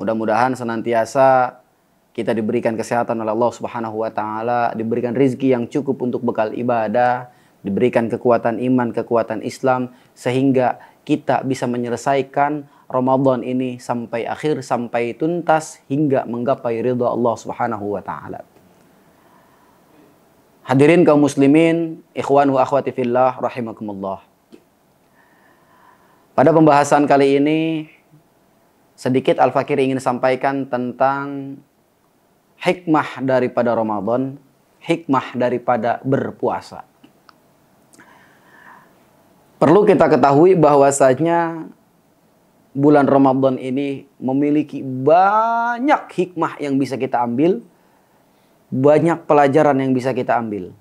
Mudah-mudahan senantiasa kita diberikan kesehatan oleh Allah Subhanahu wa taala, diberikan rizki yang cukup untuk bekal ibadah, diberikan kekuatan iman, kekuatan Islam, sehingga kita bisa menyelesaikan Ramadan ini sampai akhir, sampai tuntas, hingga menggapai ridha Allah Subhanahu wa taala. Hadirin kaum muslimin, ikhwan wa akhwati fillah, rahimakumullah. Pada pembahasan kali ini, sedikit Al-Fakir ingin sampaikan tentang hikmah daripada Ramadan, hikmah daripada berpuasa. Perlu kita ketahui bahwasanya bulan Ramadan ini memiliki banyak hikmah yang bisa kita ambil, banyak pelajaran yang bisa kita ambil.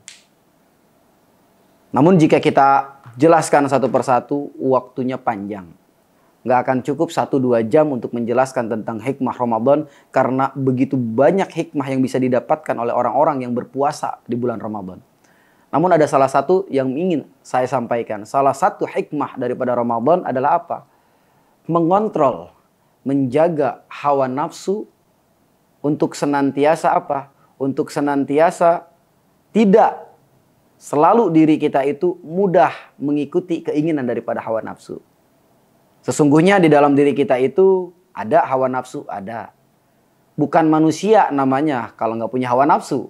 Namun jika kita jelaskan satu persatu, waktunya panjang. Nggak akan cukup 1-2 jam untuk menjelaskan tentang hikmah Ramadan, karena begitu banyak hikmah yang bisa didapatkan oleh orang-orang yang berpuasa di bulan Ramadan. Namun ada salah satu yang ingin saya sampaikan. Salah satu hikmah daripada Ramadan adalah apa? Mengontrol, menjaga hawa nafsu untuk senantiasa apa? Untuk senantiasa tidak selalu diri kita itu mudah mengikuti keinginan daripada hawa nafsu. Sesungguhnya di dalam diri kita itu ada hawa nafsu, ada. Bukan manusia namanya kalau nggak punya hawa nafsu.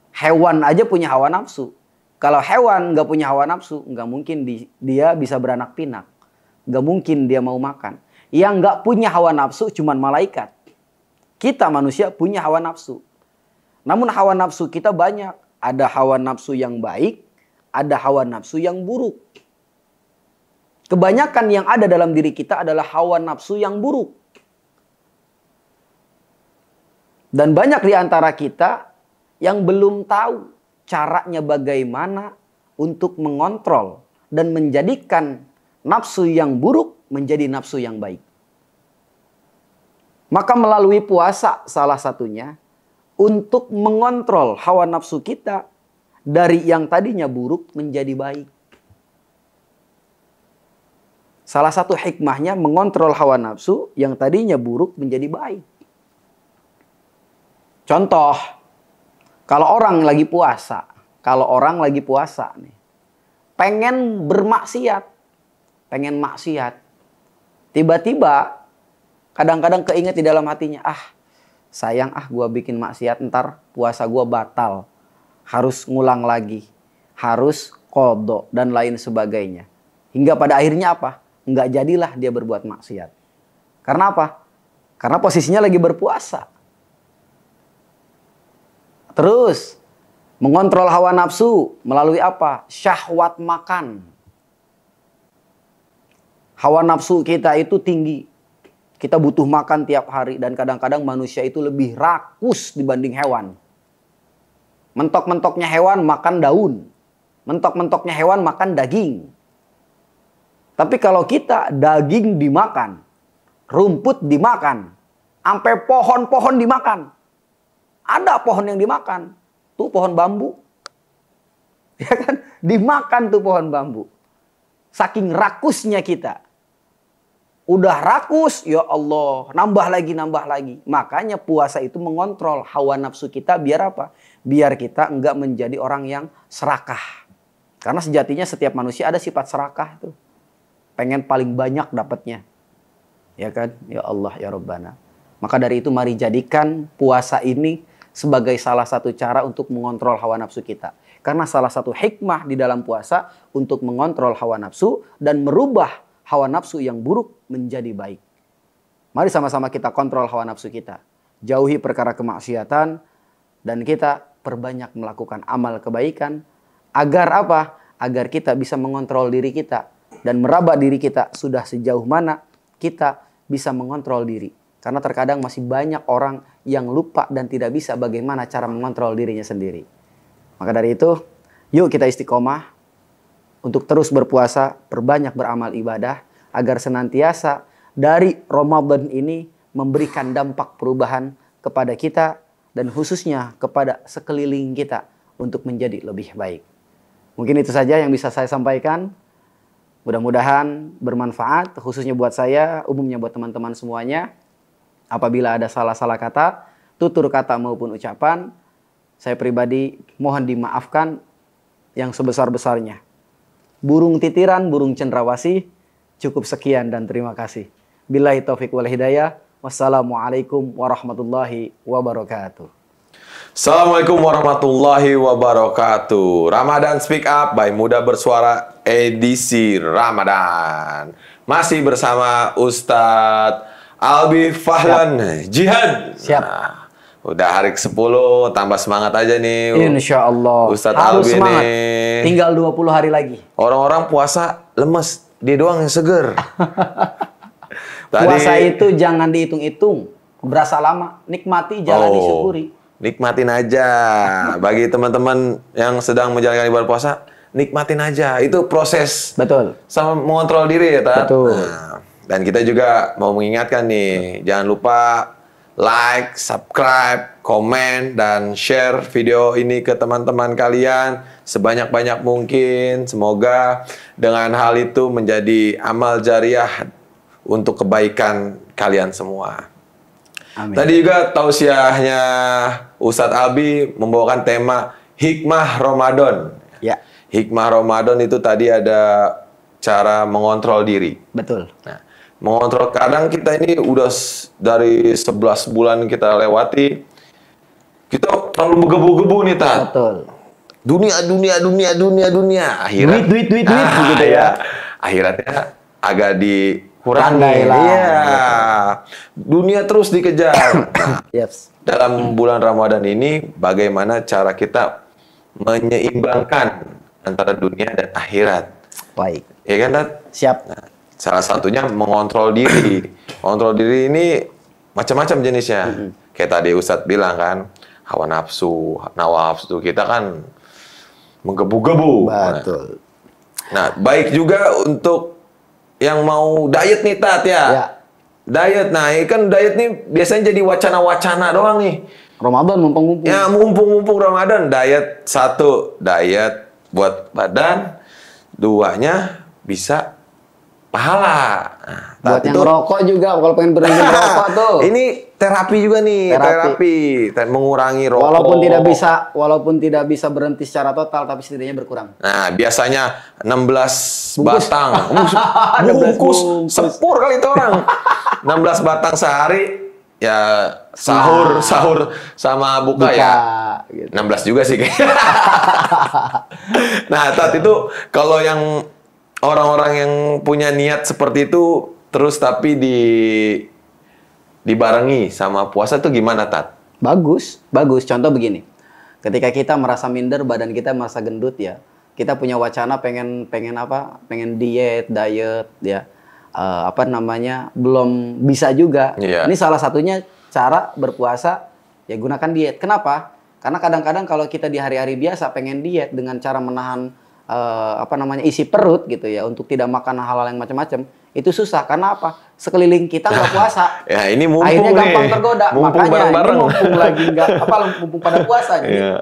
Hewan aja punya hawa nafsu. Kalau hewan nggak punya hawa nafsu, nggak mungkin dia bisa beranak pinak. Nggak mungkin dia mau makan. Yang nggak punya hawa nafsu cuman malaikat. Kita manusia punya hawa nafsu. Namun hawa nafsu kita banyak. Ada hawa nafsu yang baik, ada hawa nafsu yang buruk. Kebanyakan yang ada dalam diri kita adalah hawa nafsu yang buruk. Dan banyak di antara kita yang belum tahu caranya bagaimana untuk mengontrol dan menjadikan nafsu yang buruk menjadi nafsu yang baik. Maka melalui puasa salah satunya untuk mengontrol hawa nafsu kita dari yang tadinya buruk menjadi baik. Salah satu hikmahnya mengontrol hawa nafsu yang tadinya buruk menjadi baik. Contoh, kalau orang lagi puasa nih, pengen bermaksiat, pengen maksiat. Tiba-tiba kadang-kadang keinget di dalam hatinya, sayang gua bikin maksiat, ntar puasa gua batal. Harus ngulang lagi, harus qadha dan lain sebagainya. Hingga pada akhirnya apa? Nggak jadilah dia berbuat maksiat. Karena apa? Karena posisinya lagi berpuasa. Terus mengontrol hawa nafsu melalui apa? Syahwat makan. Hawa nafsu kita itu tinggi. Kita butuh makan tiap hari, dan kadang-kadang manusia itu lebih rakus dibanding hewan. Mentok-mentoknya hewan makan daun. Mentok-mentoknya hewan makan daging. Tapi kalau kita daging dimakan, rumput dimakan, sampai pohon-pohon dimakan. Ada pohon yang dimakan. Tuh pohon bambu. Ya kan? Dimakan tuh pohon bambu. Saking rakusnya kita. Udah rakus, ya Allah, nambah lagi, nambah lagi. Makanya puasa itu mengontrol hawa nafsu kita biar apa? Biar kita enggak menjadi orang yang serakah. Karena sejatinya setiap manusia ada sifat serakah tuh. Pengen paling banyak dapatnya. Ya kan? Ya Allah, ya Rabbana. Maka dari itu mari jadikan puasa ini sebagai salah satu cara untuk mengontrol hawa nafsu kita. Karena salah satu hikmah di dalam puasa untuk mengontrol hawa nafsu dan merubah hawa nafsu yang buruk menjadi baik. Mari sama-sama kita kontrol hawa nafsu kita. Jauhi perkara kemaksiatan dan kita perbanyak melakukan amal kebaikan. Agar apa? Agar kita bisa mengontrol diri kita. Dan meraba diri kita sudah sejauh mana kita bisa mengontrol diri. Karena terkadang masih banyak orang yang lupa dan tidak bisa bagaimana cara mengontrol dirinya sendiri. Maka dari itu, yuk kita istiqomah untuk terus berpuasa, perbanyak beramal ibadah, agar senantiasa dari Ramadan ini memberikan dampak perubahan kepada kita dan khususnya kepada sekeliling kita untuk menjadi lebih baik. Mungkin itu saja yang bisa saya sampaikan. Mudah-mudahan bermanfaat, khususnya buat saya, umumnya buat teman-teman semuanya. Apabila ada salah-salah kata, tutur kata maupun ucapan, saya pribadi mohon dimaafkan yang sebesar-besarnya. Burung titiran, burung cendrawasih, cukup sekian dan terima kasih. Billahi taufiq wal hidayah. Wassalamualaikum warahmatullahi wabarakatuh. Assalamualaikum warahmatullahi wabarakatuh. Ramadan Speak Up by Muda Bersuara edisi Ramadan. Masih bersama Ustadz Albi Fahlan Jihad. Siap. Nah, udah hari ke-10, tambah semangat aja nih. Insya Allah. Ustadz Harus Albi semangat. nih. Tinggal 20 hari lagi. Orang-orang puasa lemes, dia doang yang seger. Puasa itu jangan dihitung-hitung. Berasa lama, nikmati, jalan disyukuri. Nikmatin aja. Bagi teman-teman yang sedang menjalankan ibadah puasa, nikmatin aja. Itu proses. Betul. Sama mengontrol diri ya, Tat. Betul. Nah, dan kita juga mau mengingatkan nih, jangan lupa like, subscribe, komen, dan share video ini ke teman-teman kalian sebanyak-banyak mungkin. Semoga dengan hal itu menjadi amal jariah untuk kebaikan kalian semua. Amin. Tadi juga tausiahnya Ustadz Albi membawakan tema Hikmah Ramadan. Ya. Hikmah Ramadan itu tadi ada cara mengontrol diri. Betul. Nah, mengontrol, kadang kita ini udah dari 11 bulan kita lewati, kita terlalu menggebu-gebu nih, Tat. Betul. Dunia. Akhirat. Duit begitu ya. Akhiratnya agak dikurangi. Pandailah. Iya. Dunia terus dikejar. Nah, Yes. dalam bulan Ramadan ini bagaimana cara kita menyeimbangkan antara dunia dan akhirat? Baik. Ya kan, Tat? Siap. Nah, salah satunya mengontrol diri. Mengontrol diri ini macam-macam jenisnya. Kayak tadi Ustadz bilang kan, hawa nafsu kita kan menggebu-gebu. Betul. Nah, baik juga untuk yang mau diet nih, Tat, ya. Ya. Diet. Nah, ini kan diet nih biasanya jadi wacana-wacana doang nih. Ramadan mumpung-mumpung. Ya, mumpung-mumpung Ramadan, diet. Satu, diet buat badan. Duanya bisa pahala. Nah, Buat yang rokok juga, kalau pengen berhenti merokok tuh. Ini terapi juga nih, terapi. Mengurangi rokok. Walaupun tidak bisa berhenti secara total, tapi setidaknya berkurang. Nah, biasanya 16 Bungkus. batang. 16 Bungkus. bungkus. Sepur kali itu orang. 16 batang sehari. Ya, sahur sama buka ya. Gitu. 16 juga sih kayaknya. Nah, Tat, itu kalau yang orang-orang yang punya niat seperti itu terus tapi dibarengi sama puasa tuh gimana, Tat? Bagus. Contoh begini. Ketika kita merasa minder, badan kita merasa gendut ya. Kita punya wacana pengen apa? Pengen diet ya. Belum bisa juga. Iya. Ini salah satunya cara berpuasa ya, gunakan diet. Kenapa? Karena kadang-kadang kalau kita di hari-hari biasa pengen diet dengan cara menahan isi perut gitu ya, untuk tidak makan hal-hal yang macam-macam, itu susah. Karena apa? Sekeliling kita nggak puasa. Ya, ini mumpung akhirnya nih. gampang tergoda. Mumpung Makanya bareng-bareng. ini mumpung lagi mumpung pada puasa. Jadi Iya.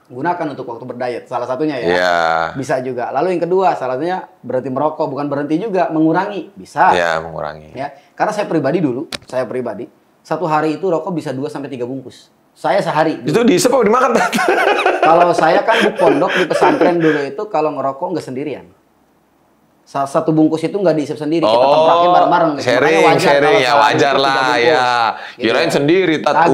gunakan untuk waktu berdiet, salah satunya ya. Iya. Bisa juga. Lalu yang kedua, salah satunya berhenti merokok, bukan berhenti juga, mengurangi. Bisa. Ya, mengurangi. Ya. Karena saya pribadi, satu hari itu rokok bisa 2 sampai 3 bungkus. Saya sehari. Itu diisep apa dimakan? Kalau saya kan di pondok, di pesantren dulu itu kalau ngerokok nggak sendirian. Satu bungkus itu nggak diisep sendiri, kita temprakin bareng-bareng. Sharing, ya wajar lah ya. Kirain sendiri, Tat.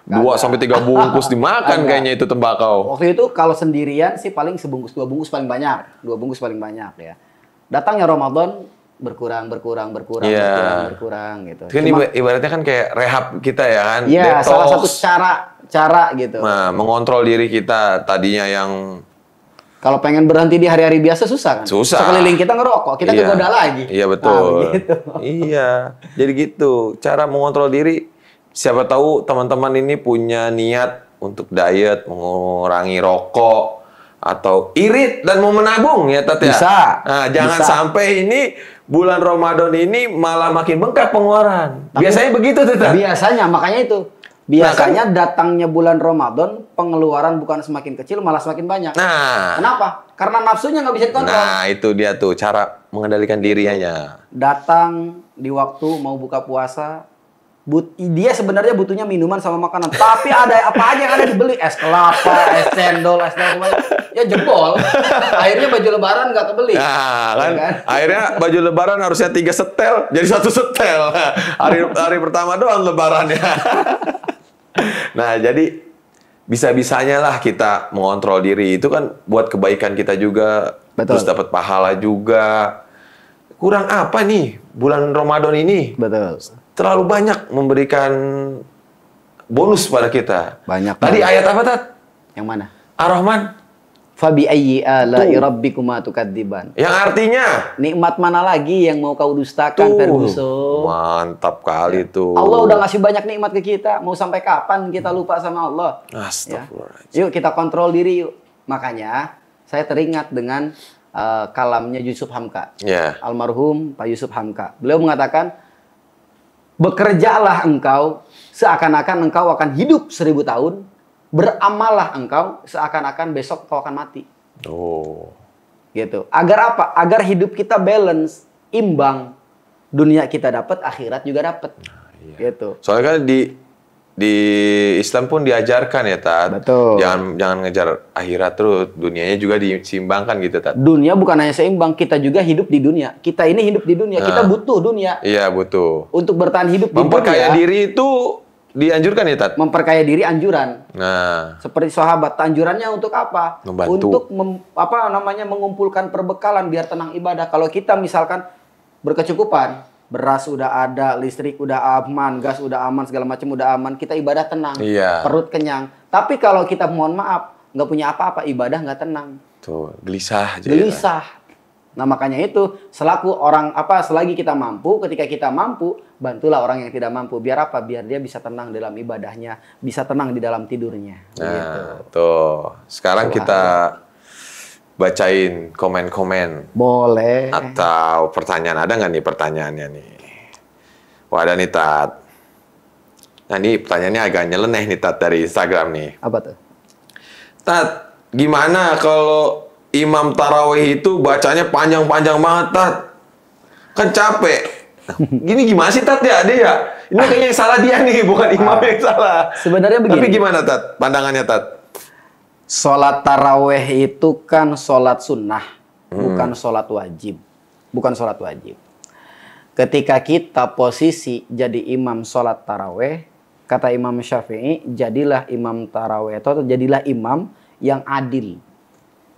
2 sampai 3 bungkus dimakan kayaknya itu tembakau. Waktu itu kalau sendirian sih paling sebungkus, 2 bungkus paling banyak. 2 bungkus paling banyak ya. Datangnya Ramadan berkurang gitu. Kan ibaratnya kan kayak rehab kita ya kan. Iya, detox. salah satu cara gitu. Nah, mengontrol diri kita tadinya yang kalau pengen berhenti di hari-hari biasa susah kan? Susah. Sekeliling kita ngerokok, kita kegoda lagi. Iya, betul. Nah, begitu. Iya, jadi gitu. Cara mengontrol diri, siapa tahu teman-teman ini punya niat untuk diet, mengurangi rokok, atau irit dan mau menabung ya, Tat ya? Bisa. Nah, jangan sampai ini bulan Ramadan ini malah makin bengkak pengeluaran. Tapi biasanya begitu tuh, Tat. Biasanya, makanya itu. Biasanya datangnya bulan Ramadan, pengeluaran bukan semakin kecil, malah semakin banyak. Nah. Kenapa? Karena nafsunya nggak bisa dikontrol. Nah, itu dia tuh cara mengendalikan dirinya. Datang di waktu mau buka puasa, Dia sebenarnya butuhnya minuman sama makanan. Tapi ada apa aja yang ada dibeli. Es kelapa, es cendol, es daun semuanya. Ya jebol. Akhirnya baju lebaran nggak kebeli. Nah, kan, Ya kan? akhirnya baju lebaran harusnya 3 setel, jadi 1 setel. Hari pertama doang lebarannya. Nah, jadi bisa-bisanya lah kita mengontrol diri. Itu kan buat kebaikan kita juga. Betul. Terus dapat pahala juga. Kurang apa nih bulan Ramadan ini? Betul. Terlalu banyak memberikan bonus pada kita. Banyak. Tadi ayat apa, Tat? Yang mana? Ar-Rahman. Fabi ayyi ala'i rabbikuma tukadziban. Yang artinya Nikmat mana lagi yang mau kau dustakan, Ferguson? mantap kali tuh. Allah udah ngasih banyak nikmat ke kita. Mau sampai kapan kita lupa sama Allah? Astagfirullahaladzim. Yuk kita kontrol diri yuk. Makanya saya teringat dengan kalamnya Yusuf Hamka. Ya. Almarhum Pak Yusuf Hamka. Beliau mengatakan, bekerjalah engkau seakan-akan engkau akan hidup 1000 tahun. Beramallah engkau seakan-akan besok engkau akan mati. Oh. Gitu. Agar apa? Agar hidup kita balance, imbang. Dunia kita dapat, akhirat juga dapat. Iya. Gitu. Soalnya kan di Islam pun diajarkan ya, Tat. Betul. Jangan ngejar akhirat terus, dunianya juga diseimbangkan gitu, Tat. Dunia bukan hanya seimbang, kita juga hidup di dunia. Kita ini hidup di dunia, kita butuh dunia. Iya, butuh. Untuk bertahan hidup di Memperkaya dunia, diri itu dianjurkan ya, Tat? memperkaya diri anjuran. Nah, Seperti sahabat, anjurannya untuk apa? Membantu. Untuk mengumpulkan perbekalan biar tenang ibadah. Kalau kita misalkan berkecukupan, beras udah ada, listrik udah aman, gas udah aman, segala macam udah aman, kita ibadah tenang, Iya. perut kenyang. Tapi kalau kita mohon maaf, nggak punya apa-apa, ibadah nggak tenang, tuh gelisah aja. gelisah. Nah makanya itu selagi kita mampu, ketika kita mampu, bantulah orang yang tidak mampu. Biar apa? Biar dia bisa tenang dalam ibadahnya, bisa tenang di dalam tidurnya. Nah, Gitu. tuh. Sekarang kita bacain komen-komen. Boleh. Atau pertanyaan. Ada nggak nih pertanyaannya nih? Wah, ada nih, Tat. Nah, ini pertanyaannya agak nyeleneh nih, Tat, dari Instagram nih. Apa tuh? Tat, gimana kalau imam tarawih itu bacanya panjang-panjang banget, Tat? Kan capek. Gini gimana sih, Tat, ya? Dia ya? Ini kayaknya yang salah dia nih, bukan imam yang salah. Sebenarnya begini. Tapi gimana, Tat? Pandangannya, Tat? Sholat taraweh itu kan sholat sunnah, bukan sholat wajib. Bukan sholat wajib. Ketika kita posisi jadi imam sholat taraweh, kata Imam Syafi'i, jadilah imam taraweh atau jadilah imam yang adil.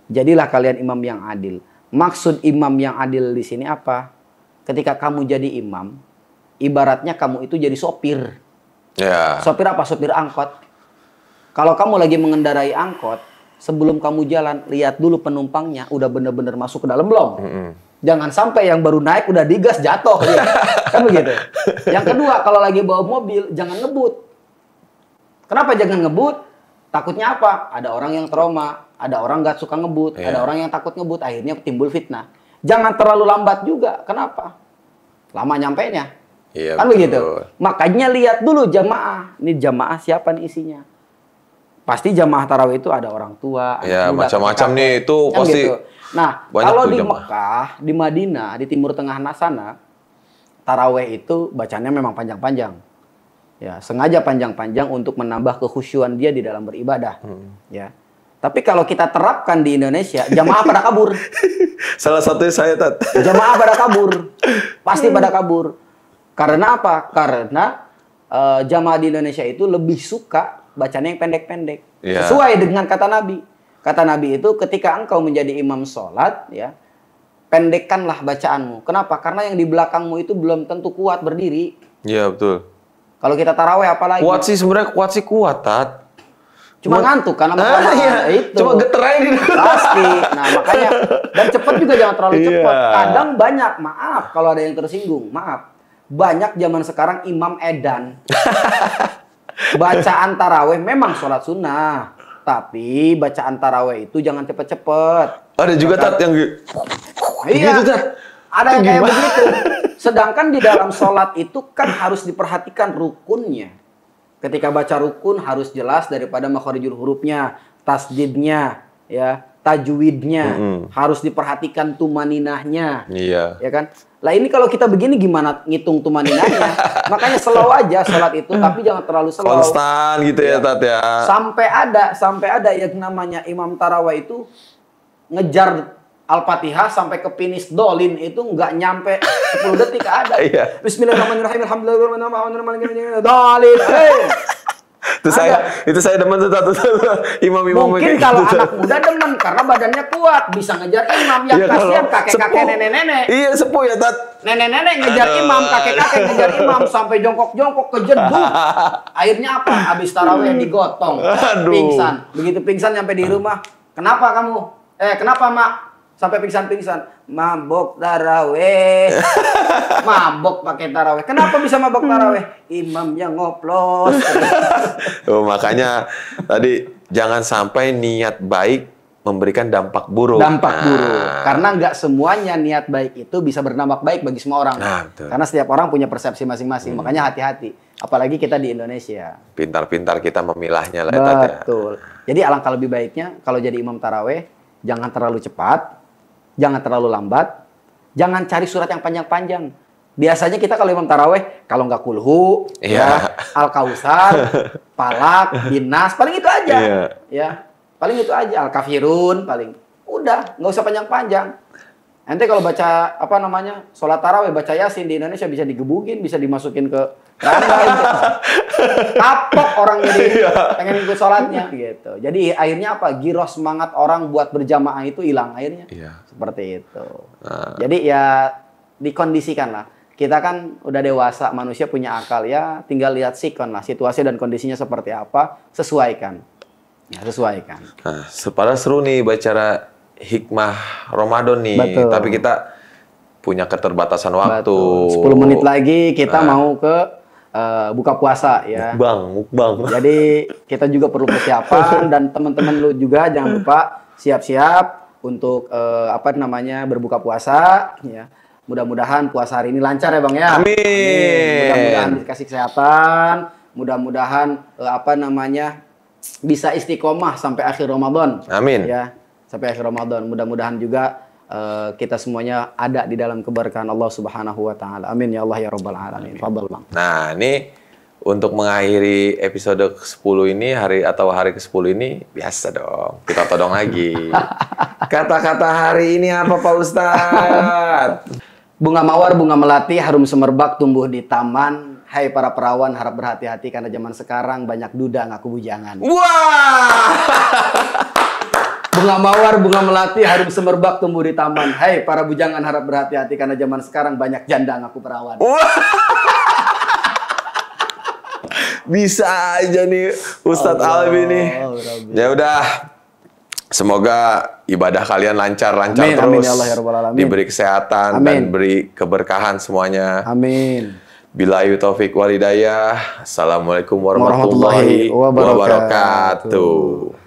Jadilah kalian imam yang adil. Maksud imam yang adil di sini apa? Ketika kamu jadi imam, ibaratnya kamu itu jadi sopir. Ya. Sopir apa? Sopir angkot. Kalau kamu lagi mengendarai angkot, sebelum kamu jalan, lihat dulu penumpangnya udah bener-bener masuk ke dalam belum. Jangan sampai yang baru naik udah digas jatuh. Ya. Kan begitu. Yang kedua, kalau lagi bawa mobil, jangan ngebut. Kenapa jangan ngebut? Takutnya apa? Ada orang yang trauma, ada orang gak suka ngebut, ada orang yang takut ngebut, akhirnya timbul fitnah. Jangan terlalu lambat juga. Kenapa? Lama nyampainya. Iya, Kan betul. begitu. Makanya lihat dulu jamaah. Ini jamaah siapa nih isinya? Pasti jamaah tarawih itu ada orang tua, anak Ya, muda, macam-macam kakek, nih, itu kan pasti gitu. Nah, banyak kalau tuh di jamaah. Mekah, di Madinah, di Timur Tengah sana, tarawih itu bacanya memang panjang-panjang. Ya, sengaja panjang-panjang untuk menambah kekhusyuan dia di dalam beribadah. Ya. Tapi kalau kita terapkan di Indonesia, jamaah pada kabur. Salah satunya saya, Tat. Jamaah pada kabur. Pasti pada kabur. Karena apa? Karena jamaah di Indonesia itu lebih suka bacanya yang pendek-pendek. Ya. Sesuai dengan kata Nabi. Kata Nabi itu ketika engkau menjadi imam sholat, ya, pendekkanlah bacaanmu. Kenapa? Karena yang di belakangmu itu belum tentu kuat berdiri. Iya, betul. Kalau kita taraweh apalagi? Kuat sih sebenarnya, kuat, Tat. Cuma ngantuk karena kelamaan. iya. Itu. Cuma geter aja di Pasti. Nah, makanya dan cepat juga jangan terlalu cepat. Iya. Kadang banyak, maaf kalau ada yang tersinggung, maaf. Banyak zaman sekarang imam edan. Bacaan taraweh memang sholat sunnah, tapi bacaan taraweh itu jangan cepet-cepet. Ada juga, Tat, yang Iya. gitu, Tat. Ada yang Itu kayak gimana? begitu. Sedangkan di dalam sholat itu kan harus diperhatikan rukunnya. Ketika baca rukun harus jelas daripada makharijul hurufnya, tasdidnya, ya, tajwidnya, harus diperhatikan tumaninahnya. Iya. Ya kan? Lah ini kalau kita begini gimana ngitung tumaninahnya? Makanya slow aja sholat itu, tapi jangan terlalu slow. Konstan gitu ya, Tat ya. Sampai ada yang namanya imam tarawih itu ngejar Al-Fatihah sampai ke finish dolin itu nggak nyampe 10 detik ada. Iya. Bismillahirrahmanirrahim. Alhamdulillahirrahmanirrahim. Dolin. Itu saya demen tuh imam-imam mungkin kalau anak muda demen karena badannya kuat, bisa ngejar imam. Yang kasihan kakek-kakek, nenek-nenek. Iya, sepuh ya, Tat. Nenek-nenek ngejar imam, kakek-kakek ngejar imam sampai jongkok-jongkok kejeduk. Akhirnya apa? Habis tarawih digotong, pingsan. Begitu pingsan sampai di rumah, kenapa kamu? Kenapa, Mak? Sampai pingsan-pingsan. Mabok taraweh. Mabok pakai taraweh. Kenapa bisa mabok taraweh? Imamnya ngoplos. Makanya tadi jangan sampai niat baik memberikan dampak buruk. Karena nggak semuanya niat baik itu bisa berdampak baik bagi semua orang. Karena setiap orang punya persepsi masing-masing. Makanya hati-hati. Apalagi kita di Indonesia. Pintar-pintar kita memilahnya lah. Betul. Jadi alangkah lebih baiknya kalau jadi imam taraweh, jangan terlalu cepat. Jangan terlalu lambat, jangan cari surat yang panjang-panjang. Biasanya kita kalau imam taraweh, kalau nggak kulhu, ya, Al-Kausar, Falak, Binas, paling itu aja. Ya, paling itu aja. Al-Kafirun, paling. Udah, nggak usah panjang-panjang. Nanti kalau baca, sholat taraweh, baca Yasin di Indonesia bisa digebukin, bisa dimasukin ke keranda. Kapok orang jadi pengen ikut sholatnya gitu. Jadi akhirnya apa? Giroh semangat orang buat berjamaah itu hilang akhirnya. Seperti itu. Jadi ya dikondisikan lah. Kita kan udah dewasa, manusia punya akal ya. Tinggal lihat sikon lah, situasi dan kondisinya seperti apa, sesuaikan. Ya, sesuaikan. Nah, padahal seru nih baca hikmah Ramadan nih. Betul. Tapi kita punya keterbatasan waktu. Betul. 10 menit lagi kita mau ke buka puasa ya. Mukbang. Jadi kita juga perlu persiapan dan teman-teman lu juga jangan lupa siap-siap untuk berbuka puasa ya. Mudah-mudahan puasa hari ini lancar ya Bang ya. Amin. Mudah-mudahan dikasih kesehatan, mudah-mudahan bisa istiqomah sampai akhir Ramadan. Amin. Ya, sampai akhir Ramadan. Mudah-mudahan juga kita semuanya ada di dalam keberkahan Allah Subhanahu wa taala. Amin ya Allah ya rabbal alamin. Fadhal Bang. Nah, ini untuk mengakhiri episode ke-10 ini hari ke-10 ini biasa dong. Kita todong lagi. Kata-kata hari ini apa Pak Ustadz? Bunga mawar, bunga melati, harum semerbak tumbuh di taman. Hai para perawan, harap berhati-hati karena zaman sekarang banyak duda ngaku bujangan. Wah! Bunga mawar, bunga melati, harum semerbak tumbuh di taman. Hai para bujangan, harap berhati-hati karena zaman sekarang banyak janda ngaku perawan. Bisa aja nih Ustadz Albi nih. Ya udah, semoga ibadah kalian lancar-lancar terus. Amin ya Allah ya rabbal alamin. Diberi kesehatan dan beri keberkahan semuanya. Amin. Billahi taufik walhidayah. Assalamualaikum warahmatullahi wabarakatuh.